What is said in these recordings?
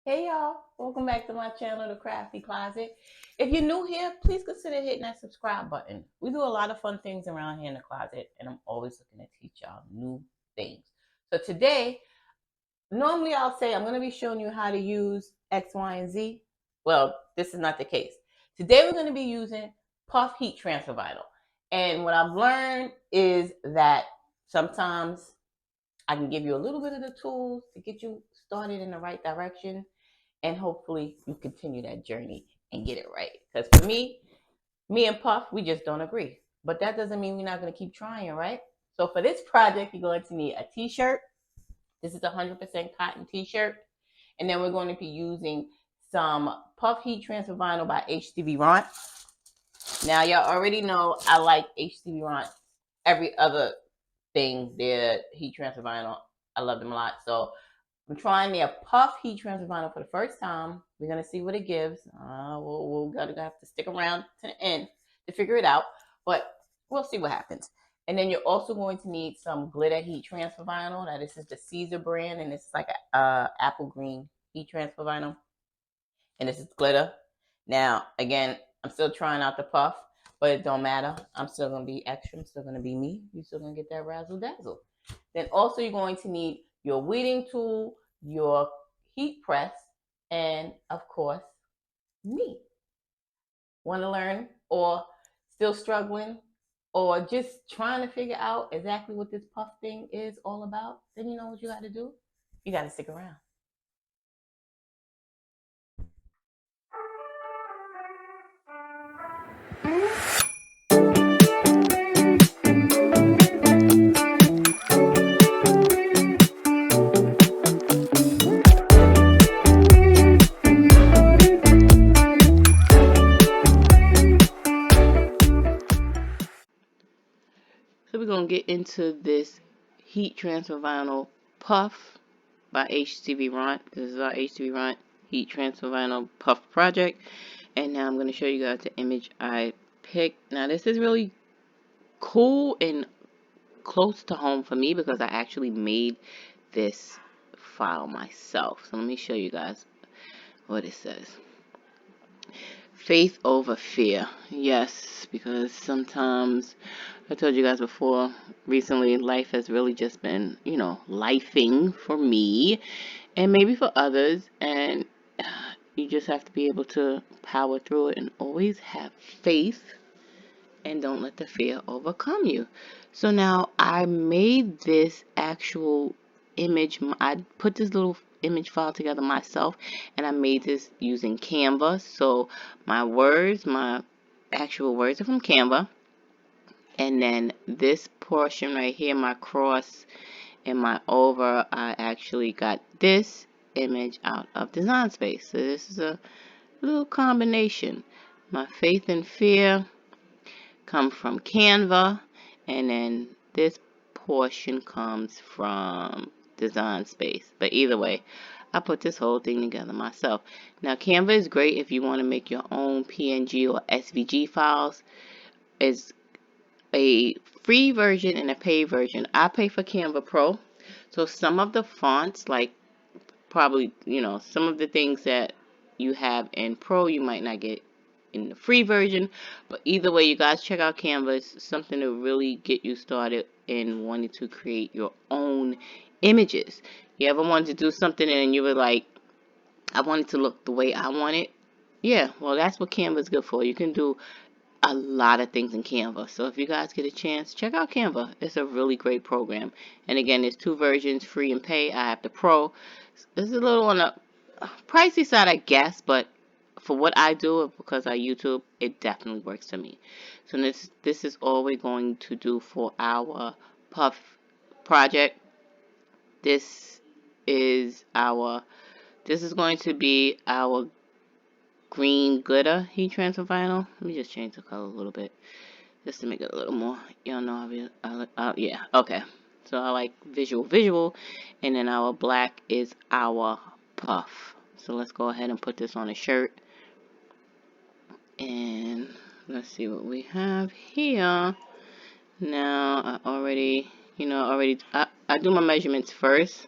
Hey y'all, welcome back to my channel, The Crafty Closet. If you're new here, please consider hitting that subscribe button. We do a lot of fun things around here in the closet, and I'm always looking to teach y'all new things. So today, normally I'll say I'm going to be showing you how to use X, Y, and Z. Well, this is not the case. Today we're going to be using puff heat transfer vinyl. And what I've learned is that sometimes I can give you a little bit of the tools to get you started in the right direction, and hopefully you continue that journey and get it right. Because for me and Puff, we just don't agree. But that doesn't mean we're not going to keep trying, right? So for this project, you're going to need a t-shirt. This is a 100% cotton t-shirt. And then we're going to be using some Puff Heat Transfer Vinyl by HTVront. Now, y'all already know I like HTVront. Every other thing, their heat transfer vinyl, I love them a lot. So I'm trying their puff heat transfer vinyl for the first time. We're gonna see what it gives. We'll gotta have to stick around to the end to figure it out, but we'll see what happens. And then you're also going to need some glitter heat transfer vinyl. Now this is the Caesar brand, and it's like a apple green heat transfer vinyl, and this is glitter. Now again, I'm still trying out the puff, but it don't matter. I'm still gonna be extra. I'm still gonna be me. You're still gonna get that razzle dazzle. Then also you're going to need your weeding tool, your heat press, and of course, me. Want to learn or still struggling or just trying to figure out exactly what this puff thing is all about? Then you know what you got to do? You got to stick around. So we're going to get into this heat transfer vinyl puff by HTVront. This is our HTVront heat transfer vinyl puff project. And now I'm going to show you guys the image I picked. Now this is really cool and close to home for me because I actually made this file myself. So let me show you guys what it says. Faith over fear. Yes, because sometimes, I told you guys before, recently life has really just been, lifing for me and maybe for others, and you just have to be able to power through it and always have faith and don't let the fear overcome you. So now I made this actual image. I put this little image file together myself, and I made this using Canva. So my actual words are from Canva, and then this portion right here, my cross and my over, I actually got this image out of Design Space. So this is a little combination. My faith and fear come from Canva, and then this portion comes from Design Space. But either way, I put this whole thing together myself. Now Canva is great if you want to make your own PNG or SVG files. It's a free version and a paid version. I pay for Canva Pro, so some of the fonts, like probably, some of the things that you have in Pro, you might not get in the free version. But either way, you guys check out Canva. It's something to really get you started in wanting to create your own images. You ever wanted to do something and you were like, I want it to look the way I want it? Yeah, well, that's what Canva is good for. You can do a lot of things in Canva. So if you guys get a chance, check out Canva. It's a really great program. And again, there's two versions, free and pay. I have the Pro. It's a little on the pricey side, I guess, but for what I do, because I YouTube, it definitely works for me. So this is all we're going to do for our puff project. This is going to be our green glitter heat transfer vinyl. Let me just change the color a little bit, just to make it a little more. Y'all know yeah, okay. So I like visual, and then our black is our puff. So let's go ahead and put this on a shirt. And let's see what we have here. Now I do my measurements first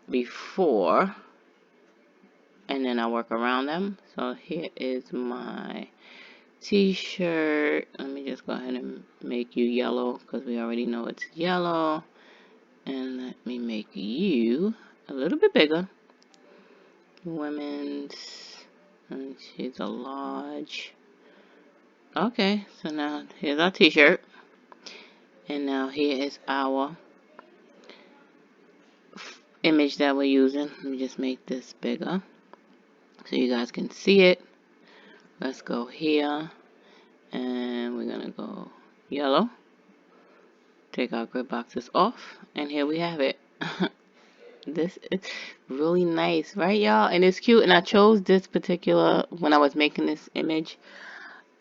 before and then I work around them. So here is my t-shirt. Let me just go ahead and make you yellow because we already know it's yellow. And let me make you a little bit bigger. Women's, and she's a large. Okay, so now here's our t-shirt. And now here is our image that we're using. Let me just make this bigger so you guys can see it. Let's go here, and we're gonna go yellow. Take our grid boxes off, and here we have it. This is really nice, right, y'all? And it's cute. And I chose this particular, when I was making this image,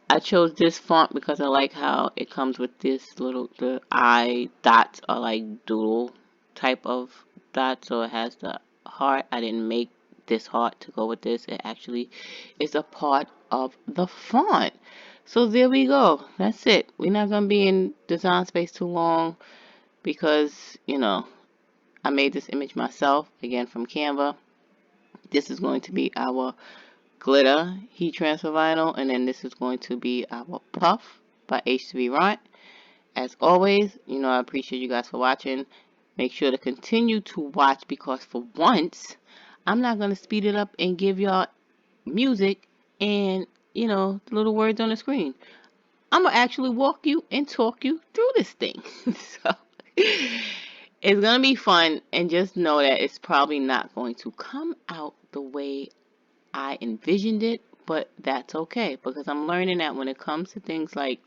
I chose this font because I like how it comes with this little, the eye dots are like doodle type of dots. So it has the heart. I didn't make this heart to go with this. It actually is a part of the font. So there we go. That's it. We're not going to be in design space too long because, you know, I made this image myself, again from Canva. This is going to be our glitter heat transfer vinyl, and then this is going to be our puff by HTVront. As always, you know, I appreciate you guys for watching. Make sure to continue to watch because for once, I'm not going to speed it up and give y'all music and, you know, little words on the screen. I'm going to actually walk you and talk you through this thing. So it's going to be fun, and just know that it's probably not going to come out the way I envisioned it, but that's okay because I'm learning that when it comes to things like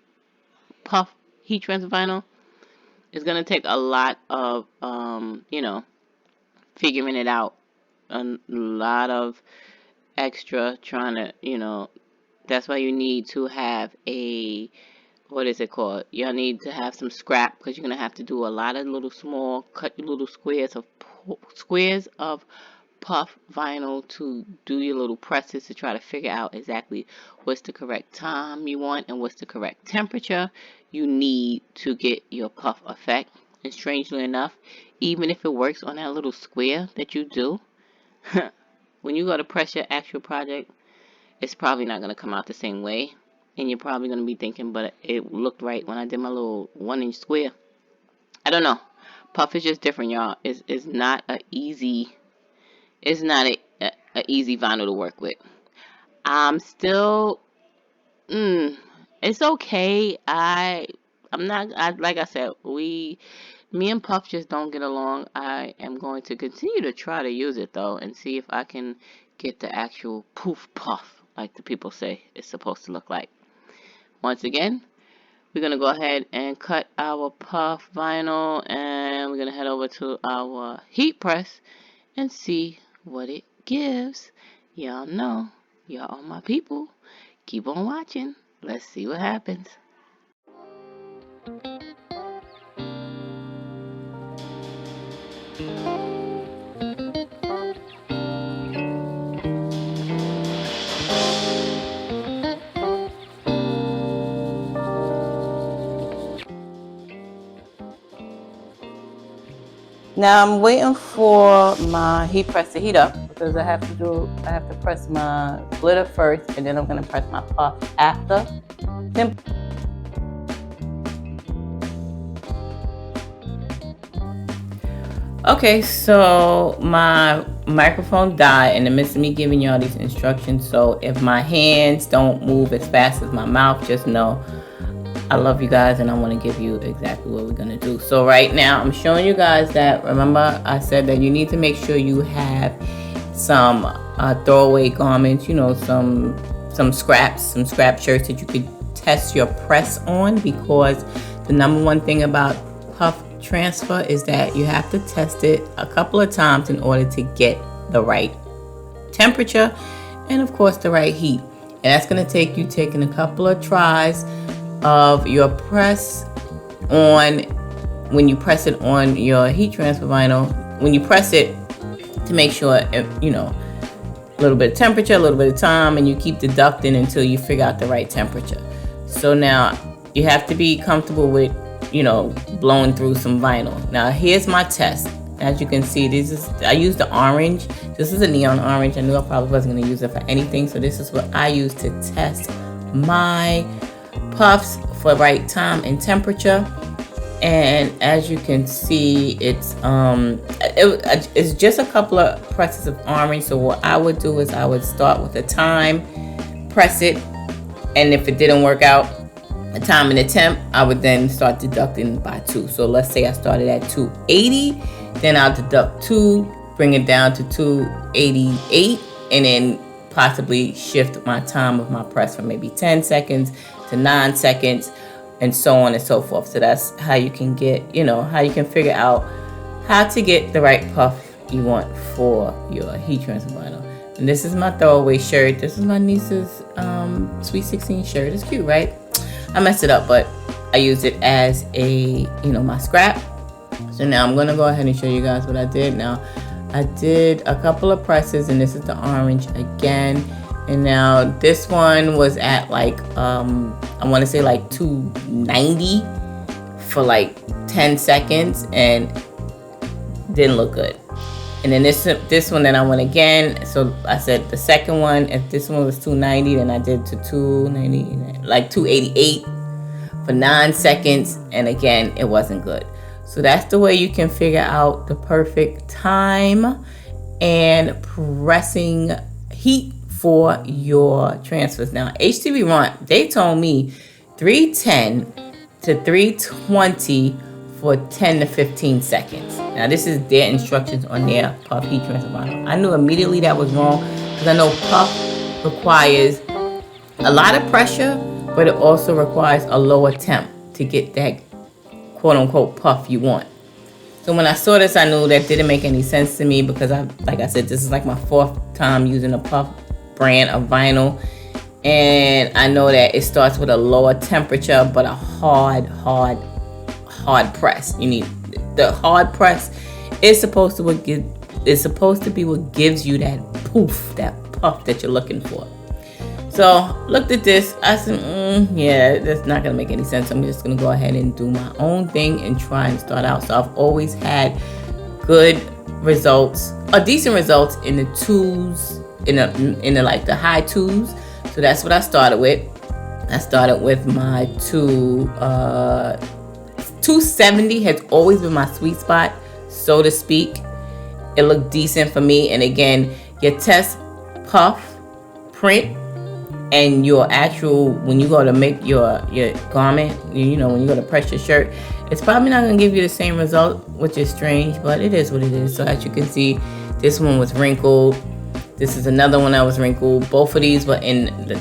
puff heat transfer vinyl, it's going to take a lot of, you know, figuring it out, a lot of extra trying to, you know, that's why you need to have a, what is it called? You'll need to have some scrap because you're going to have to do a lot of little small, cut your little squares of puff vinyl to do your little presses to try to figure out exactly what's the correct time you want and what's the correct temperature you need to get your puff effect. And strangely enough, even if it works on that little square that you do, when you go to press your actual project, it's probably not going to come out the same way. And you're probably going to be thinking, but it looked right when I did my little 1-inch square. I don't know. Puff is just different, y'all. It's not a easy easy vinyl to work with. I'm still, it's okay. Like I said, me and Puff just don't get along. I am going to continue to try to use it though and see if I can get the actual poof puff like the people say it's supposed to look like. Once again, we're going to go ahead and cut our puff vinyl, and we're going to head over to our heat press and see what it gives. Y'all know, y'all are my people. Keep on watching. Let's see what happens. Now I'm waiting for my heat press to heat up because I have to press my glitter first, and then I'm going to press my puff after. Okay, so my microphone died in the midst of me giving y'all these instructions. So if my hands don't move as fast as my mouth, just know I love you guys and I want to give you exactly what we're going to do. So right now I'm showing you guys that, remember I said that you need to make sure you have some throwaway garments, you know, some scrap shirts that you could test your press on, because the number one thing about puff transfer is that you have to test it a couple of times in order to get the right temperature and of course the right heat. And that's going to take you taking a couple of tries of your press on, when you press it on your heat transfer vinyl, when you press it, to make sure, you know, a little bit of temperature, a little bit of time, and you keep deducting until you figure out the right temperature. So now you have to be comfortable with, you know, blowing through some vinyl. Now here's my test. As you can see, I used the orange. This is a neon orange. I knew I probably wasn't going to use it for anything, so this is what I use to test my puffs for right time and temperature. And as you can see, it's just a couple of presses of orange. So what I would do is I would start with the time, press it, and if it didn't work out, the time and the temp, I would then start deducting by 2. So let's say I started at 280, then I'll deduct 2, bring it down to 288, and then possibly shift my time of my press from maybe 10 seconds to 9 seconds, and so on and so forth. So that's how you can get, how you can figure out how to get the right puff you want for your heat transfer vinyl. And this is my throwaway shirt. This is my niece's Sweet 16 shirt. It's cute, right? I messed it up, but I used it as a, my scrap. So now I'm going to go ahead and show you guys what I did. Now, I did a couple of presses, and this is the orange again. And now this one was at like, I want to say like 290 for like 10 seconds, and didn't look good. And then this one, then I went again. So I said the second one, if this one was 290, then I did to 290, like 288 for 9 seconds. And again, it wasn't good. So that's the way you can figure out the perfect time and pressing heat for your transfers. Now, HTVront, they told me 310 to 320 for 10 to 15 seconds. Now, this is their instructions on their puff heat transfer vinyl. I knew immediately that was wrong because I know puff requires a lot of pressure, but it also requires a lower temp to get that quote-unquote puff you want. So when I saw this, I knew that didn't make any sense to me because, like I said, this is like my 4th time using a puff brand of vinyl. And I know that it starts with a lower temperature, but a hard press. You need the hard press is supposed to be what gives you that poof, that puff that you're looking for. So looked at this, I said, yeah, that's not gonna make any sense. I'm just gonna go ahead and do my own thing and try and start out. So I've always had good results, or decent results in the 2s, in the like the high 2s. So that's what I started with. I started with my 270 has always been my sweet spot, so to speak. It looked decent for me. And again, your test puff print and your actual, when you go to make your garment, when you go to press your shirt, it's probably not going to give you the same result, which is strange, but it is what it is. So as you can see, this one was wrinkled. This is another one that was wrinkled. Both of these were in the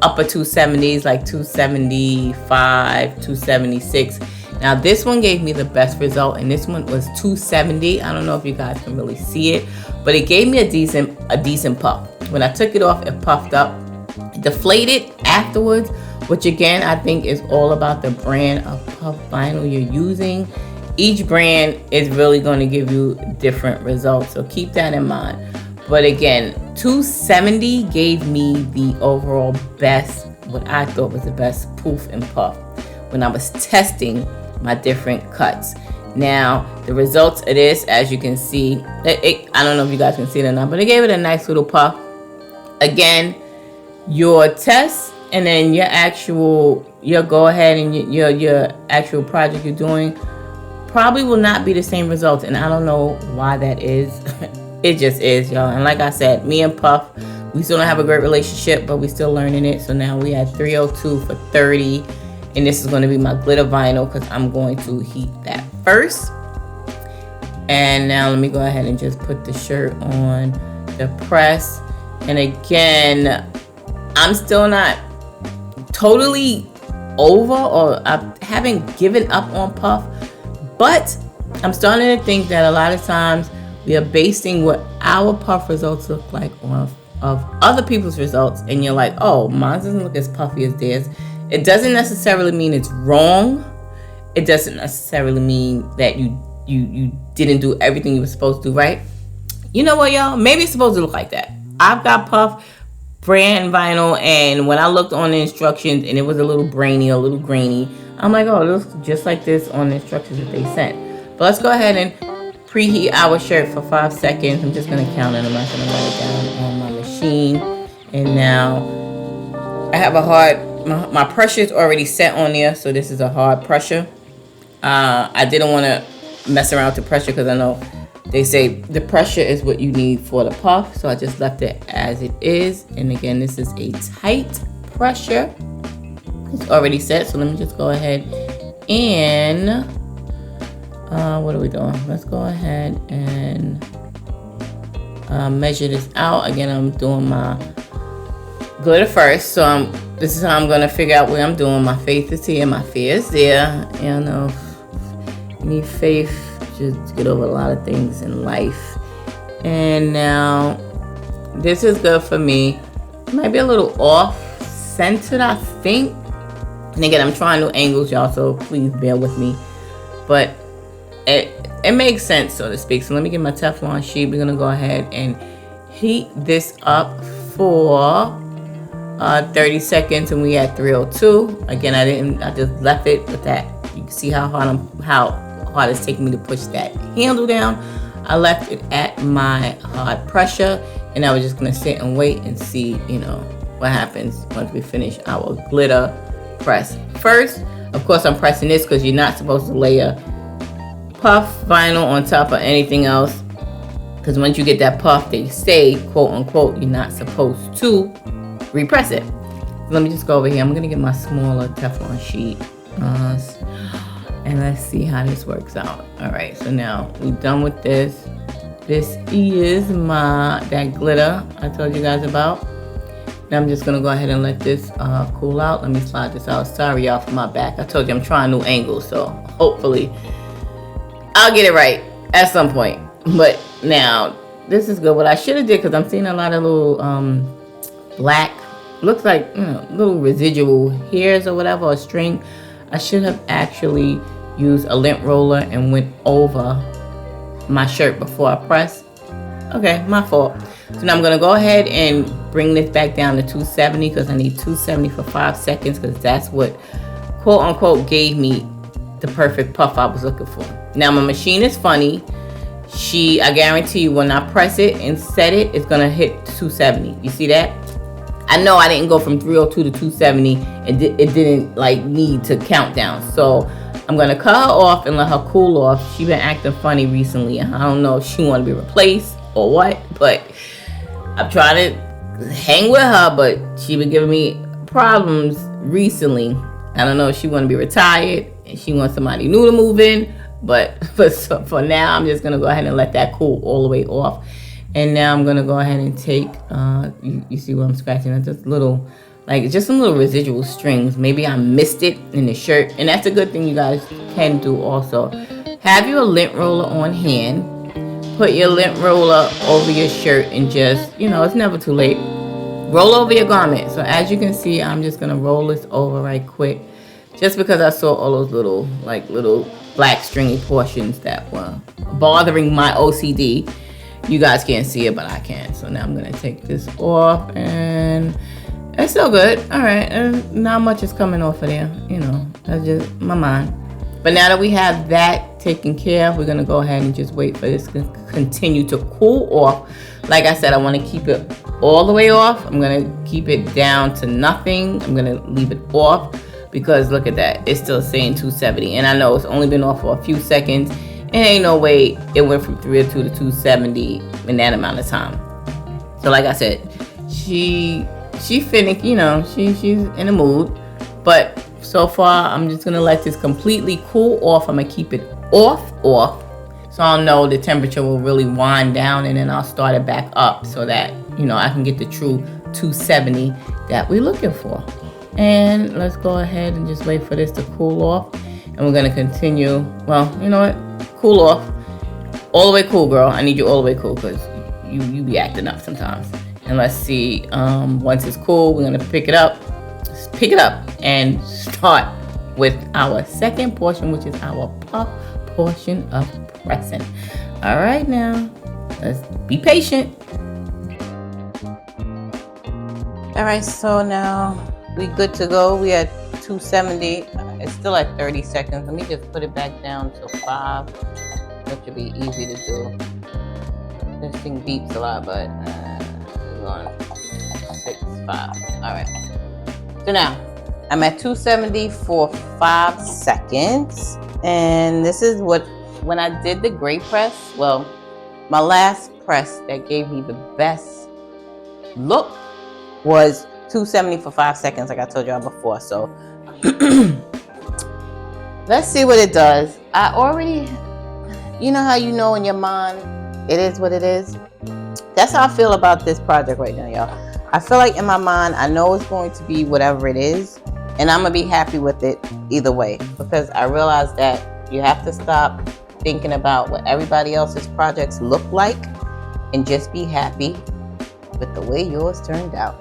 upper 270s, like 275, 276. Now this one gave me the best result, and this one was 270. I don't know if you guys can really see it, but it gave me a decent puff. When I took it off, it puffed up, it deflated afterwards, which again I think is all about the brand of puff vinyl you're using. Each brand is really going to give you different results, so keep that in mind. But again, 270 gave me the overall best, what I thought was the best poof and puff when I was testing my different cuts. Now, the results of this, as you can see, I don't know if you guys can see it or not, but it gave it a nice little puff. Again, your test and then your go ahead and your actual project you're doing probably will not be the same results, and I don't know why that is. It just is, y'all. And like I said, me and Puff, we still don't have a great relationship, but we still learning it. So now we at 302 for 30. And this is going to be my glitter vinyl because I'm going to heat that first. And now let me go ahead and just put the shirt on the press. And again, I'm still not totally over, or I haven't given up on Puff. But I'm starting to think that a lot of times we are basing what our puff results look like off of other people's results, and you're like, oh, mine doesn't look as puffy as theirs. It doesn't necessarily mean it's wrong. It doesn't necessarily mean that you didn't do everything you were supposed to do right. You know what, y'all? Maybe it's supposed to look like that. I've got Puff brand vinyl, and when I looked on the instructions and it was a little brainy, a little grainy, I'm like, oh, it looks just like this on the instructions that they sent. But let's go ahead and preheat our shirt for 5 seconds. I'm just going to count it. I'm not going to write it down on my machine. And now I have a hard, my pressure is already set on there. So this is a hard pressure. I didn't want to mess around with the pressure because I know they say the pressure is what you need for the puff. So I just left it as it is. And again, this is a tight pressure. It's already set. So let me just go ahead and what are we doing? Let's go ahead and measure this out. Again, I'm doing my glitter first. So this is how I'm going to figure out where I'm doing. My faith is here. My fear is there. You know, you need faith to get over a lot of things in life. And now this is good for me. Might be a little off centered, I think. And again, I'm trying new angles, y'all, so please bear with me. But it makes sense, so to speak. So let me get my Teflon sheet. We're gonna go ahead and heat this up for 30 seconds, and we at 302. Again, I just left it with that. You can see how hard it's taking me to push that handle down. I left it at my hard pressure, and I was just gonna sit and wait and see, you know, what happens once we finish our glitter press. First, of course, I'm pressing this because you're not supposed to layer puff vinyl on top of anything else, because once you get that puff, they say, quote unquote, you're not supposed to repress it. Let me just go over here. I'm gonna get my smaller Teflon sheet and let's see how this works out. All right, so now we're done with this. This is that glitter I told you guys about. Now I'm just gonna go ahead and let this cool out. Let me slide this out. Sorry y'all for my back. I told you I'm trying new angles, so hopefully I'll get it right at some point. But now this is good. What I should have did, because I'm seeing a lot of little black, looks like, you know, little residual hairs or whatever, or string. I should have actually used a lint roller and went over my shirt before I press. Okay, my fault. So now I'm gonna go ahead and bring this back down to 270, because I need 270 for 5 seconds, because that's what quote unquote gave me the perfect puff I was looking for. Now my machine is funny. I guarantee you when I press it and set it, it's gonna hit 270. You see that? I know I didn't go from 302 to 270, and it didn't like need to count down. So I'm gonna cut her off and let her cool off. She been acting funny recently. I don't know if she want to be replaced or what, but I'm trying to hang with her, but she been giving me problems recently. I don't know if she want to be retired and she wants somebody new to move in, but for now, I'm just gonna go ahead and let that cool all the way off. And now I'm gonna go ahead and take, you see what I'm scratching? That's just little, like just some little residual strings. Maybe I missed it in the shirt, and that's a good thing you guys can do also. Have your lint roller on hand. Put your lint roller over your shirt and just, you know, it's never too late. Roll over your garment. So as you can see, I'm just gonna roll this over right quick, just because I saw all those little black stringy portions that were bothering my OCD. You guys can't see it, but I can. So now I'm gonna take this off, and it's still good. All right, and not much is coming off of there. You know, that's just my mind. But now that we have that taken care of, we're gonna go ahead and just wait for this to continue to cool off. Like I said, I want to keep it all the way off. I'm gonna keep it down to nothing. I'm gonna leave it off, because look at that, it's still saying 270, and I know it's only been off for a few seconds. It ain't no way it went from 302 to 270 in that amount of time. So like I said, she finished, you know, she's in a mood. But so far, I'm just gonna let this completely cool off. I'm gonna keep it off, so I'll know the temperature will really wind down, and then I'll start it back up so that, you know, I can get the true 270 that we're looking for. And let's go ahead and just wait for this to cool off. And we're gonna continue. Well, you know what? Cool off. All the way cool, girl. I need you all the way cool, because you be acting up sometimes. And let's see, once it's cool, we're gonna pick it up and start with our second portion, which is our puff portion of pressing. All right, now let's be patient. All right, so now we good to go. We at 270. It's still at 30 seconds. Let me just put it back down to 5. That should be easy to do. This thing beeps a lot, but we're going 6.5. All right. So now I'm at 270 for 5 seconds, and this is what when I did the gray press. Well, my last press that gave me the best look was 270 for 5 seconds, like I told y'all before. So let's see what it does. I already, you know how you know in your mind it is what it is? That's how I feel about this project right now, y'all. I feel like in my mind, I know it's going to be whatever it is, and I'm going to be happy with it either way, because I realize that you have to stop thinking about what everybody else's projects look like and just be happy with the way yours turned out.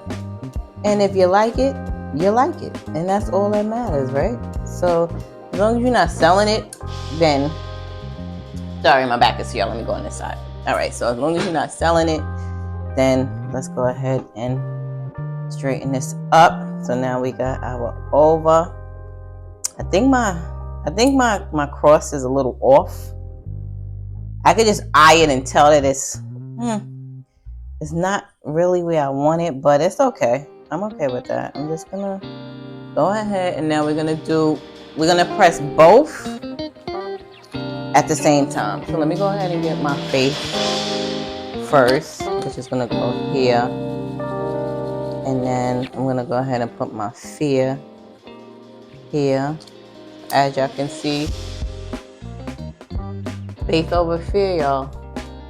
And if you like it, you like it. And that's all that matters, right? So as long as you're not selling it, then, sorry, my back is here. Let me go on this side. All right, so as long as you're not selling it, then let's go ahead and straighten this up. So now we got our over. I think my cross is a little off. I could just eye it and tell that it's not really where I want it, but it's okay. I'm okay with that. I'm just gonna go ahead, and now we're gonna press both at the same time. So let me go ahead and get my face first, which is gonna go here, and then I'm gonna go ahead and put my fear here. As y'all can see, faith over fear, y'all.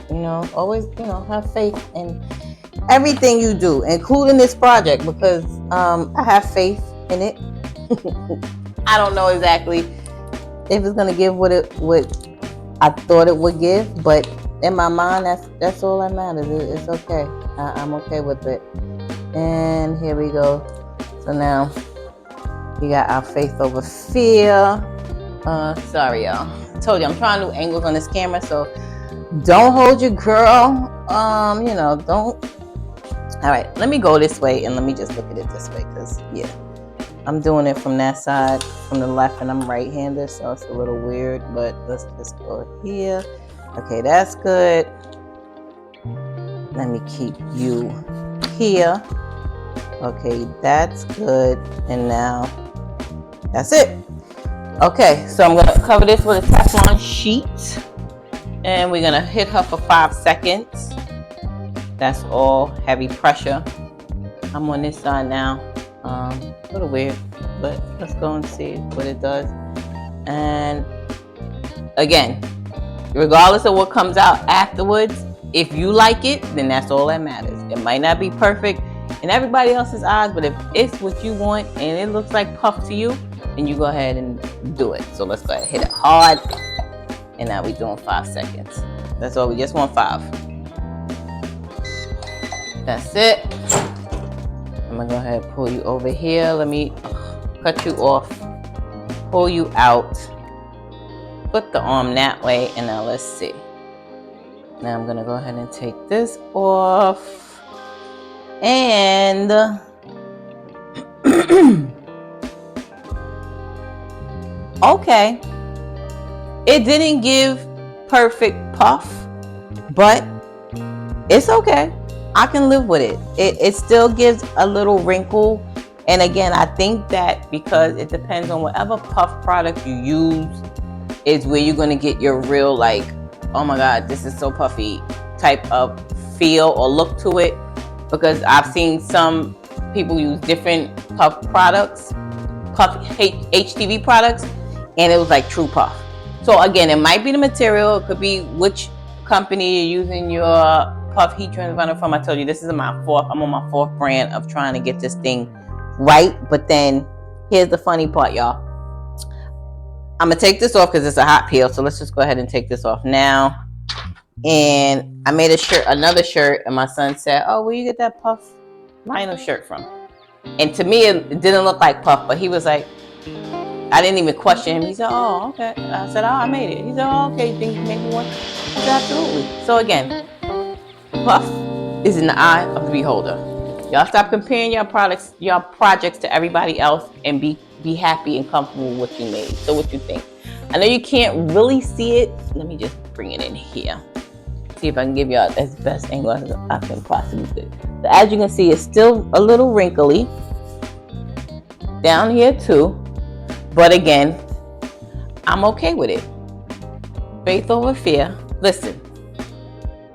You know, always, have faith in everything you do, including this project, because I have faith in it. I don't know exactly if it's gonna give what I thought it would give, but in my mind, that's all that matters. It's okay. I'm okay with it. And here we go. So now we got our faith over fear. Sorry, y'all. I told you I'm trying new angles on this camera, so don't hold your girl. Don't. All right, let me go this way and let me just look at it this way, because I'm doing it from that side, from the left, and I'm right-handed, so it's a little weird, but let's just go here. Okay, that's good. Let me keep you here. Okay, that's good. And now that's it. Okay, so I'm gonna cover this with a Teflon sheet, and we're gonna hit her for 5 seconds. That's all heavy pressure. I'm on this side now. A little weird, but let's go and see what it does. And again, regardless of what comes out afterwards, if you like it, then that's all that matters. It might not be perfect in everybody else's eyes, but if it's what you want and it looks like puff to you, then you go ahead and do it. So let's go ahead and hit it hard. And now we're doing 5 seconds. That's all. We just want 5. That's it. I'm gonna go ahead and pull you over here. Let me cut you off, pull you out, put the arm that way, and now let's see. Now I'm gonna go ahead and take this off, and okay, it didn't give perfect puff, but it's okay. I can live with it. It still gives a little wrinkle. And again, I think that because it depends on whatever puff product you use is where you're going to get your real, like, oh my God, this is so puffy type of feel or look to it. Because I've seen some people use different puff products, HTV products, and it was like true puff. So again, it might be the material. It could be which company you're using your puff heat transfer from. I told you this is I'm on my 4th brand of trying to get this thing right. But then here's the funny part, y'all. I'm gonna take this off because it's a hot peel, so let's just go ahead and take this off now. And I made another shirt, and my son said, oh, where you get that puff vinyl shirt from? And to me it didn't look like puff, but he was like, I didn't even question him. He said, oh, okay. I said, oh, I made it. He said, oh, okay, you think you made me one? I said, absolutely. So again, puff is in the eye of the beholder. Y'all stop comparing your projects to everybody else, and be happy and comfortable with what you made. So what you think? I know you can't really see it. Let me just bring it in here. See if I can give y'all as best angle as I can possibly do. So as you can see, it's still a little wrinkly down here too. But again, I'm okay with it. Faith over fear. Listen,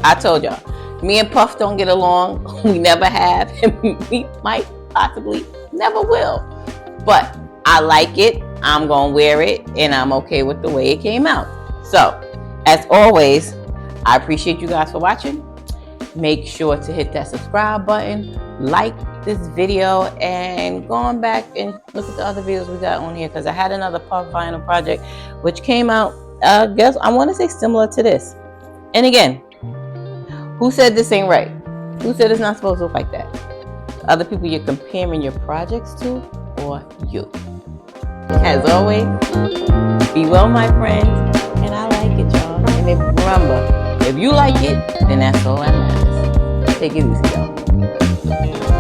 I told y'all, me and Puff don't get along. We never have, and we might possibly never will. But I like it. I'm gonna wear it, and I'm okay with the way it came out. So, as always, I appreciate you guys for watching. Make sure to hit that subscribe button, like this video, and going back and look at the other videos we got on here, because I had another Puff vinyl project which came out, I want to say similar to this. And again, who said this ain't right? Who said it's not supposed to look like that? Other people you're comparing your projects to, or you? As always, be well, my friends, and I like it, y'all. And remember, if you like it, then that's all that matters. Take it easy, y'all.